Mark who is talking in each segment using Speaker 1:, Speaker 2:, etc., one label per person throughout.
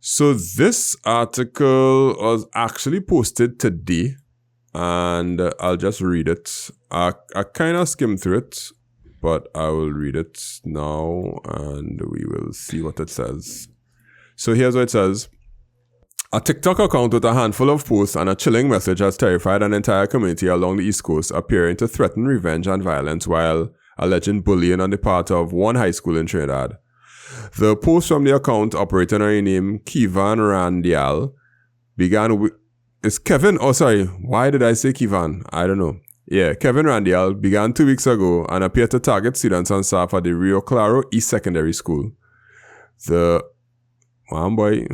Speaker 1: So this article was actually posted today, and I'll just read it. I kind of skimmed through it, but I will read it now, and we will see what it says. So here's what it says. A TikTok account with a handful of posts and a chilling message has terrified an entire community along the East Coast, appearing to threaten revenge and violence while alleging bullying on the part of one high school in Trinidad. The post from the account, operating under the name Kivan Randial, began with... Is Kevin? Oh, sorry. Why did I say Kivan? I don't know. Yeah, Kevin Randial began 2 weeks ago and appeared to target students and staff at the Rio Claro East Secondary School. The... One boy...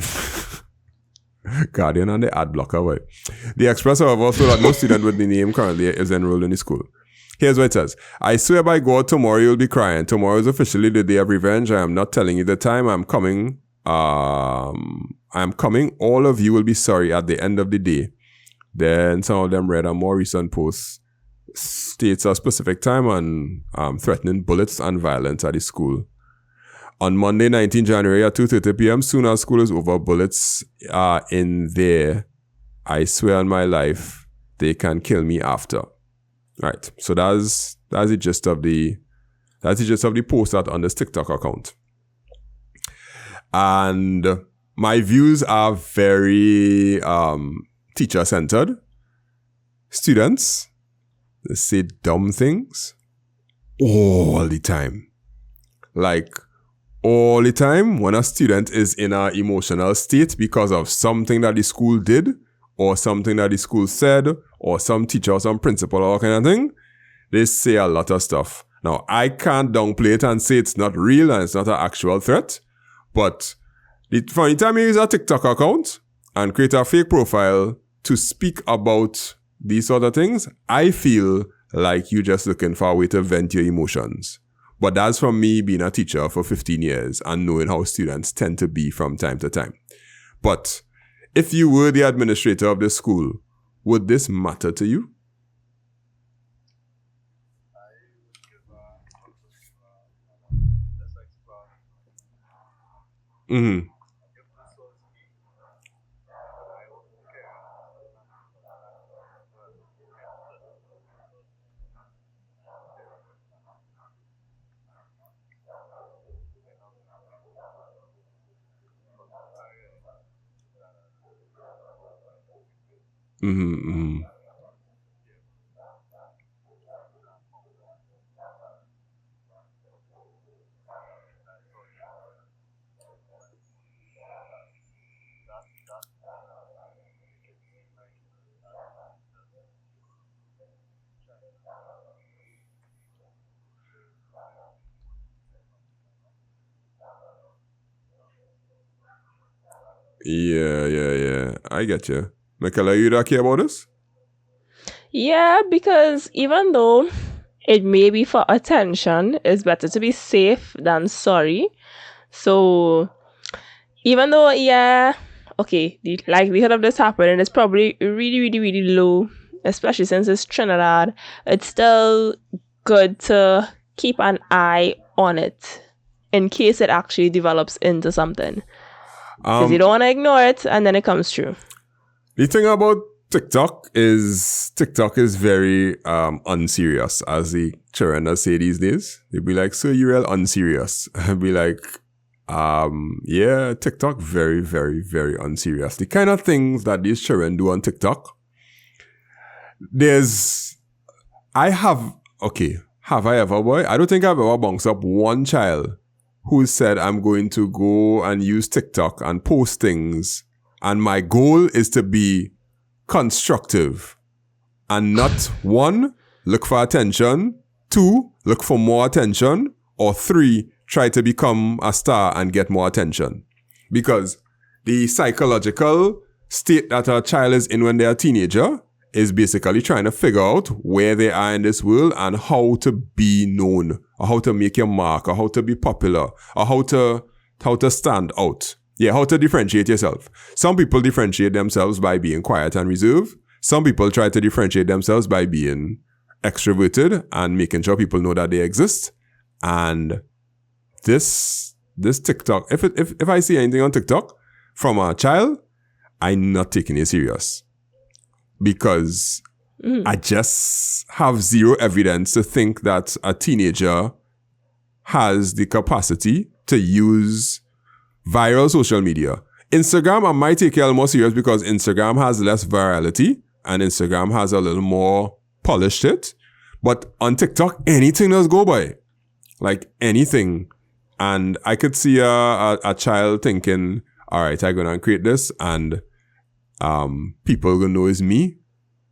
Speaker 1: Guardian and the ad blocker, boy. The Express, however, so that no student with the name currently is enrolled in the school. Here's what it says. I swear by God, tomorrow you'll be crying. Tomorrow is officially the day of revenge. I am not telling you the time. I'm coming. I'm coming. All of you will be sorry at the end of the day. Then some of them read a more recent post. States a specific time and threatening bullets and violence at the school. On Monday, 19 January at 2:30 p.m., soon as school is over, bullets are in there. I swear on my life, they can kill me after. Right. So that's the gist of the post that on this TikTok account. And my views are very teacher-centered. Students, they say dumb things all the time. Like, all the time when a student is in an emotional state because of something that the school did or something that the school said or some teacher or some principal or kind of thing, they say a lot of stuff. Now, I can't downplay it and say it's not real and it's not an actual threat, but from the time you use a TikTok account and create a fake profile to speak about these sort of things, I feel like you're just looking for a way to vent your emotions. But that's from me being a teacher for 15 years and knowing how students tend to be from time to time. But if you were the administrator of the school, would this matter to you? Mm-hmm. Mm-hmm, mm-hmm. Yeah. I get you. Michaela, you don't care about this?
Speaker 2: Yeah, because even though it may be for attention, it's better to be safe than sorry. So even though, okay, the likelihood of this happening is probably really, really, really low, especially since it's Trinidad, it's still good to keep an eye on it in case it actually develops into something. Because you don't want to ignore it and then it comes true.
Speaker 1: The thing about TikTok is very unserious, as the children say these days. They'd be like, so you're real unserious. I'd be like, yeah, TikTok very, very, very unserious. The kind of things that these children do on TikTok, have I ever, boy? I don't think I've ever bounced up one child who said, I'm going to go and use TikTok and post things, and my goal is to be constructive and not 1, look for attention, 2, look for more attention, or 3, try to become a star and get more attention. Because the psychological state that a child is in when they're a teenager is basically trying to figure out where they are in this world and how to be known, or how to make your mark, or how to be popular, or how to stand out. Yeah, how to differentiate yourself. Some people differentiate themselves by being quiet and reserved. Some people try to differentiate themselves by being extroverted and making sure people know that they exist. And this TikTok, if I see anything on TikTok, from a child, I'm not taking it serious. Because I just have zero evidence to think that a teenager has the capacity to use viral social media. Instagram, I might take it a little more serious because Instagram has less virality and Instagram has a little more polished it. But on TikTok, anything does go by. Like anything. And I could see a child thinking, all right, I'm going to create this and people are going to know it's me.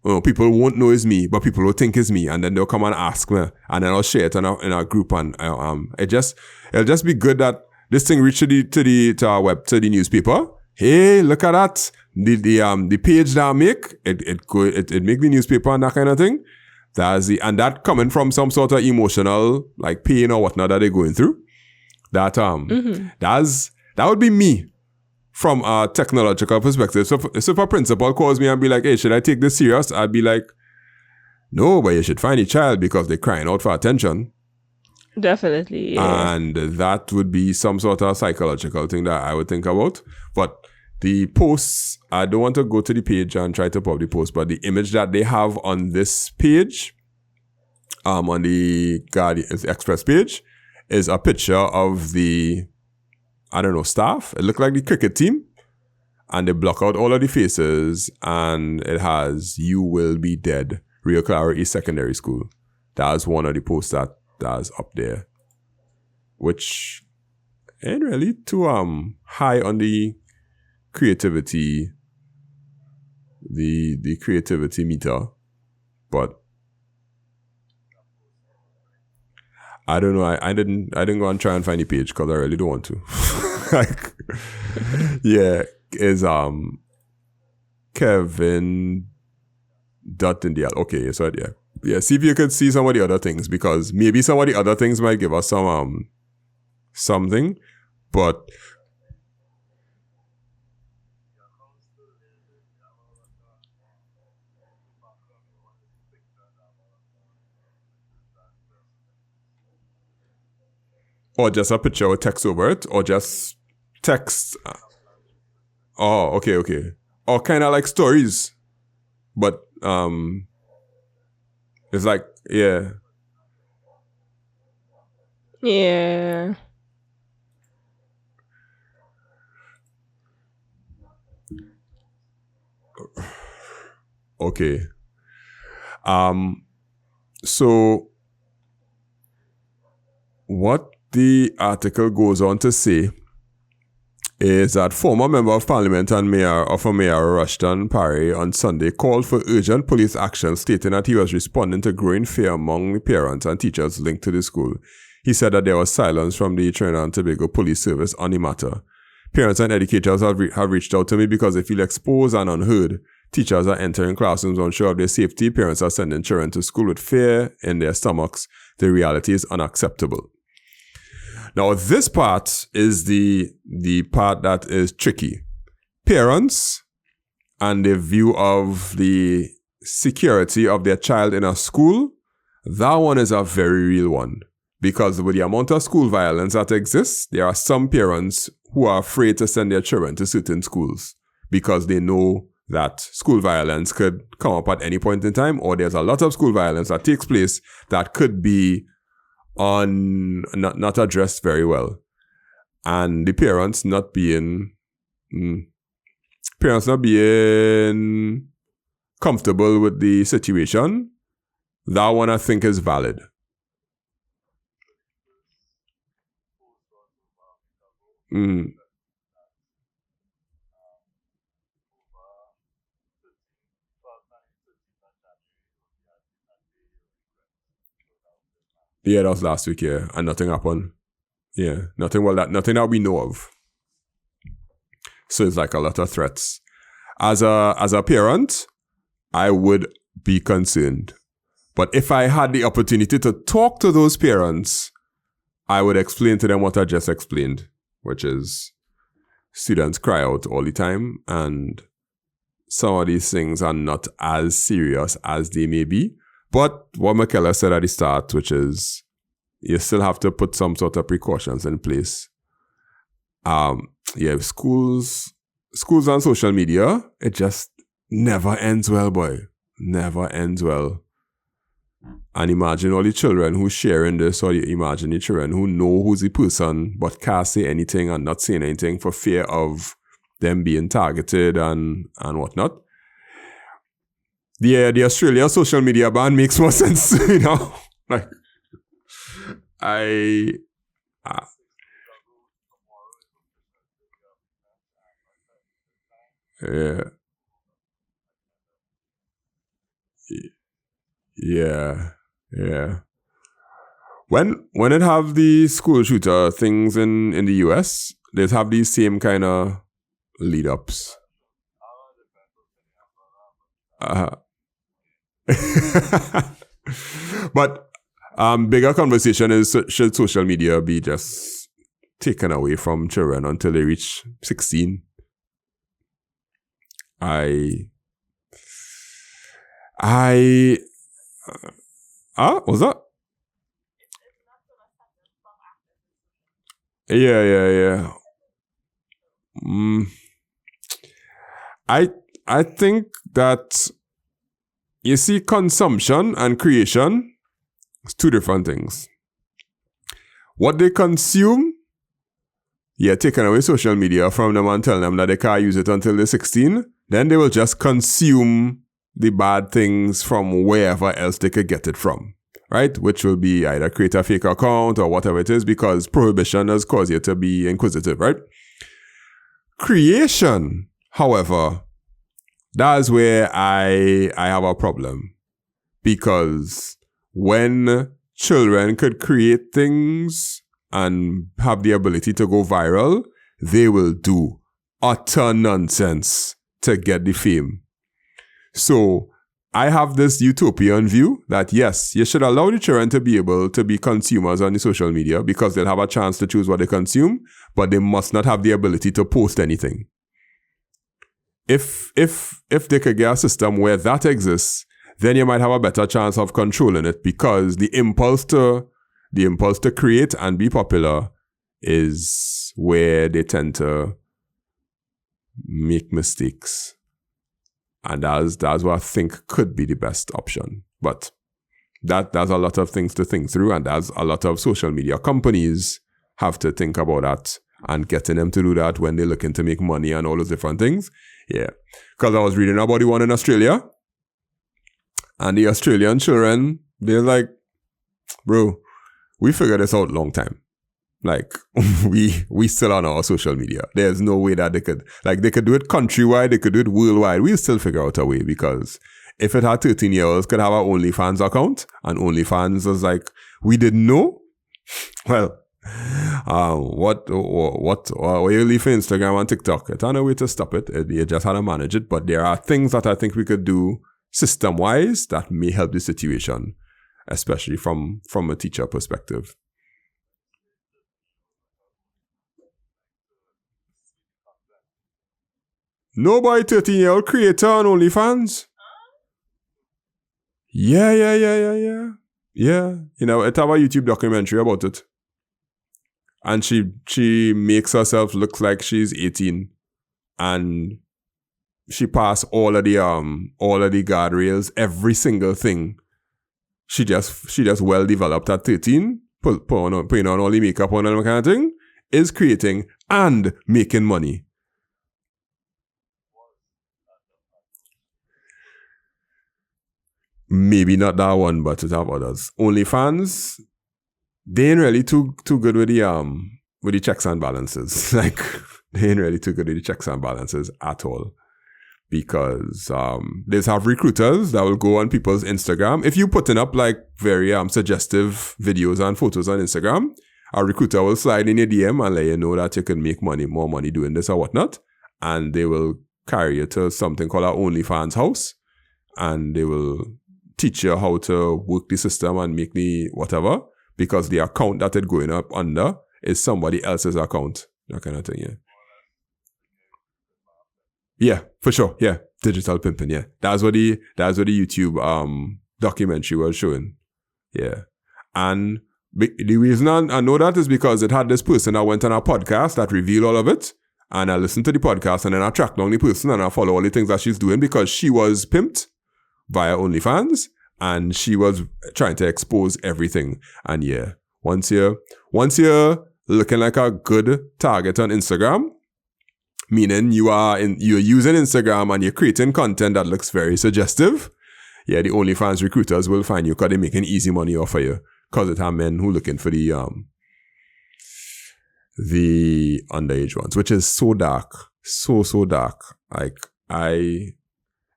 Speaker 1: Well, people won't know it's me, but people will think it's me. And then they'll come and ask me. And then I'll share it in our group. And it'll just be good that this thing reached to the newspaper. Hey, look at that. The page that I make, it make the newspaper and that kind of thing. And that coming from some sort of emotional like pain or whatnot that they're going through. That would be me from a technological perspective. So if a principal calls me and be like, hey, should I take this serious? I'd be like, no, but you should find a child because they're crying out for attention.
Speaker 2: Definitely. Yeah.
Speaker 1: And that would be some sort of psychological thing that I would think about. But the posts, I don't want to go to the page and try to pop the post, but the image that they have on this page, on the Guardian Express page, is a picture of the, I don't know, staff. It looked like the cricket team. And they block out all of the faces. And it has, "You will be dead, Rio Claro East Secondary School." That's one of the posts that's up there. Which ain't really too high on the creativity, the creativity meter. But I don't know. I didn't go and try and find the page because I really don't want to. Like, yeah, is Kevin Dutton. Okay, so yeah. See if you could see some of the other things because maybe some of the other things might give us some something, but. Or just a picture with text over it, or just text. Oh, okay. Or kind of like stories, but it's like yeah.
Speaker 2: Yeah.
Speaker 1: Okay. So what the article goes on to say is that former Member of Parliament and Mayor Rushton Parry on Sunday called for urgent police action, stating that he was responding to growing fear among the parents and teachers linked to the school. He said that there was silence from the Trinidad and Tobago Police Service on the matter. Parents and educators have reached out to me because they feel exposed and unheard. Teachers are entering classrooms unsure of their safety. Parents are sending children to school with fear in their stomachs. The reality is unacceptable. Now, this part is the part that is tricky. Parents and their view of the security of their child in a school, that one is a very real one. Because with the amount of school violence that exists, there are some parents who are afraid to send their children to certain schools because they know that school violence could come up at any point in time, or there's a lot of school violence that takes place that could be not addressed very well. And the parents not being comfortable with the situation, that one I think is valid. Yeah, that was last week, yeah. And nothing happened. Yeah, nothing that we know of. So it's like a lot of threats. As a parent, I would be concerned. But if I had the opportunity to talk to those parents, I would explain to them what I just explained, which is students cry out all the time, and some of these things are not as serious as they may be. But what Michaela said at the start, which is you still have to put some sort of precautions in place. Schools schools on social media, it just never ends well, boy. Never ends well. And imagine all the children who sharing this, or imagine the children who know who's the person but can't say anything and not saying anything for fear of them being targeted and whatnot. The Australia social media ban makes more sense, you know. Like, Yeah. When it have the school shooter things in the US, they have these same kind of lead ups. But bigger conversation is, should social media be just taken away from children until they reach 16? What's that? Yeah. I think that, you see, consumption and creation is two different things. What they consume, taking away social media from them and telling them that they can't use it until they're 16, then they will just consume the bad things from wherever else they could get it from, right? Which will be either create a fake account or whatever it is, because prohibition has caused you to be inquisitive, right? Creation, however, that's where I have a problem, because when children could create things and have the ability to go viral, they will do utter nonsense to get the fame. So I have this utopian view that, yes, you should allow the children to be able to be consumers on the social media because they'll have a chance to choose what they consume, but they must not have the ability to post anything. If they could get a system where that exists, then you might have a better chance of controlling it, because the impulse to create and be popular is where they tend to make mistakes. And that's what I think could be the best option. But there's a lot of things to think through, and there's a lot of social media companies have to think about that and getting them to do that when they're looking to make money and all those different things. Yeah. Because I was reading about the one in Australia, and the Australian children, they're like, bro, we figured this out a long time. Like, we still on our social media. There's no way that they could do it countrywide, they could do it worldwide. We'll still figure out a way, because if it had 13-year-olds could have our OnlyFans account, and OnlyFans was like, we didn't know. Well, what you leave for Instagram and TikTok? It's not a way to stop it. You just had to manage it. But there are things that I think we could do system-wise that may help the situation, especially from a teacher perspective. Nobody 13-year-old creator on OnlyFans. Yeah. You know, it have a YouTube documentary about it. And she makes herself look like she's 18. And she passed all of the guardrails, every single thing. She just well developed at 13, putting on all the makeup on and that kind of thing, is creating and making money. Maybe not that one, but it have others. OnlyFans, they ain't really too good with the checks and balances. Like, they ain't really too good with the checks and balances at all. Because they have recruiters that will go on people's Instagram. If you putting up like very suggestive videos and photos on Instagram, a recruiter will slide in your DM and let you know that you can make more money doing this or whatnot. And they will carry you to something called our OnlyFans house. And they will teach you how to work the system and make the whatever, because the account that it's going up under is somebody else's account. That kind of thing, yeah. Yeah, for sure. Yeah, digital pimping. Yeah, that's what the YouTube documentary was showing. Yeah, and the reason I know that is because it had this person that went on a podcast that revealed all of it, and I listen to the podcast, and then I track down the person, and I follow all the things that she's doing, because she was pimped via OnlyFans, and she was trying to expose everything. And yeah, once you're looking like a good target on Instagram, meaning you're using Instagram and you're creating content that looks very suggestive, yeah, the OnlyFans recruiters will find you because they're making easy money off of you, because it are men who looking for the underage ones, which is so dark, so dark. Like,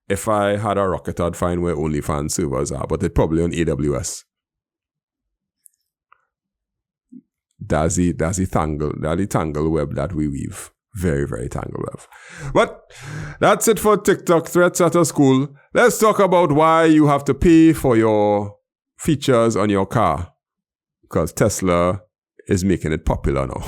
Speaker 1: if I had a rocket, I'd find where OnlyFans servers are, but they're probably on AWS. That's the tangle web that we weave. Very, very tangle web. But that's it for TikTok threats at a school. Let's talk about why you have to pay for your features on your car, because Tesla is making it popular now.